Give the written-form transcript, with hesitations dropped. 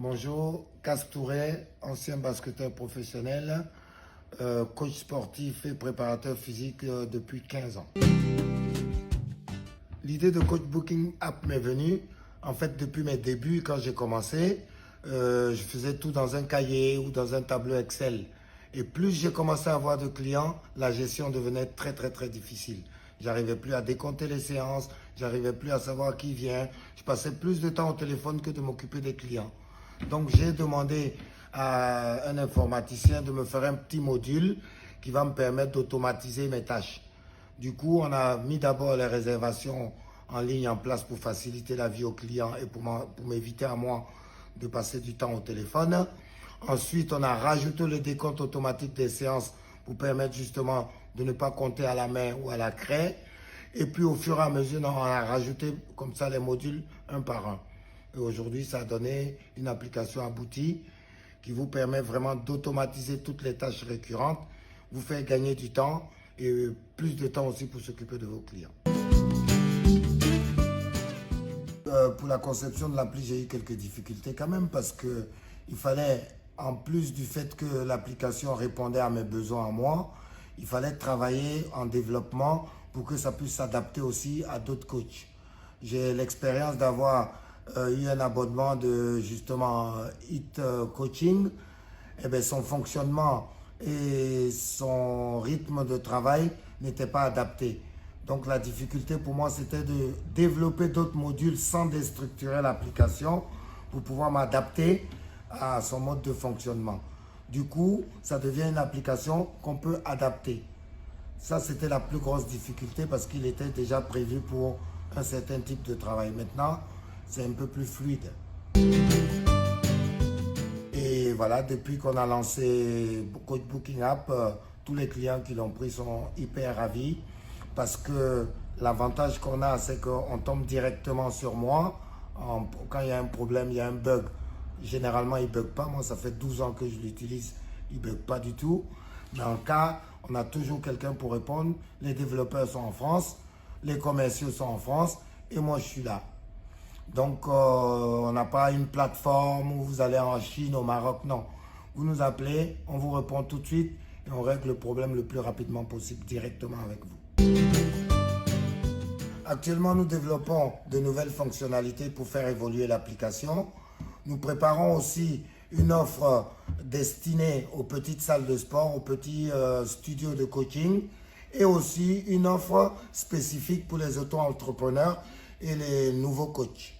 Bonjour, Casse Touré, ancien basketteur professionnel, coach sportif et préparateur physique depuis 15 ans. L'idée de Coach Booking App m'est venue, en fait, depuis mes débuts, quand j'ai commencé, je faisais tout dans un cahier ou dans un tableau Excel. Et plus j'ai commencé à avoir de clients, la gestion devenait très difficile. J'arrivais plus à décompter les séances, j'arrivais plus à savoir qui vient. Je passais plus de temps au téléphone que de m'occuper des clients. Donc j'ai demandé à un informaticien de me faire un petit module qui va me permettre d'automatiser mes tâches. Du coup, on a mis d'abord les réservations en ligne en place pour faciliter la vie aux clients et pour m'éviter à moi de passer du temps au téléphone. Ensuite, on a rajouté le décompte automatique des séances pour permettre justement de ne pas compter à la main ou à la craie. Et puis au fur et à mesure, on a rajouté comme ça les modules un par un. Et aujourd'hui, ça a donné une application aboutie qui vous permet vraiment d'automatiser toutes les tâches récurrentes, vous faire gagner du temps et plus de temps aussi pour s'occuper de vos clients. Pour la conception de l'appli, j'ai eu quelques difficultés quand même parce que il fallait, en plus du fait que l'application répondait à mes besoins à moi, il fallait travailler en développement pour que ça puisse s'adapter aussi à d'autres coachs. J'ai l'expérience d'avoir eu un abonnement de justement Hit Coaching. Et bien, son fonctionnement et son rythme de travail n'étaient pas adaptés. Donc la difficulté pour moi, c'était de développer d'autres modules sans déstructurer l'application pour pouvoir m'adapter à son mode de fonctionnement. Du coup, ça devient une application qu'on peut adapter. Ça, c'était la plus grosse difficulté parce qu'il était déjà prévu pour un certain type de travail. Maintenant, c'est un peu plus fluide. Et voilà, depuis qu'on a lancé Coach Booking App, tous les clients qui l'ont pris sont hyper ravis parce que l'avantage qu'on a, c'est qu'on tombe directement sur moi. Quand il y a un problème, il y a un bug. Généralement, il ne bug pas. Moi, ça fait 12 ans que je l'utilise. Il ne bug pas du tout. Mais en cas, on a toujours quelqu'un pour répondre. Les développeurs sont en France, les commerciaux sont en France et moi, je suis là. Donc, on n'a pas une plateforme où vous allez en Chine, au Maroc, non. Vous nous appelez, on vous répond tout de suite et on règle le problème le plus rapidement possible directement avec vous. Actuellement, nous développons de nouvelles fonctionnalités pour faire évoluer l'application. Nous préparons aussi une offre destinée aux petites salles de sport, aux petits studios de coaching et aussi une offre spécifique pour les auto-entrepreneurs et les nouveaux coachs.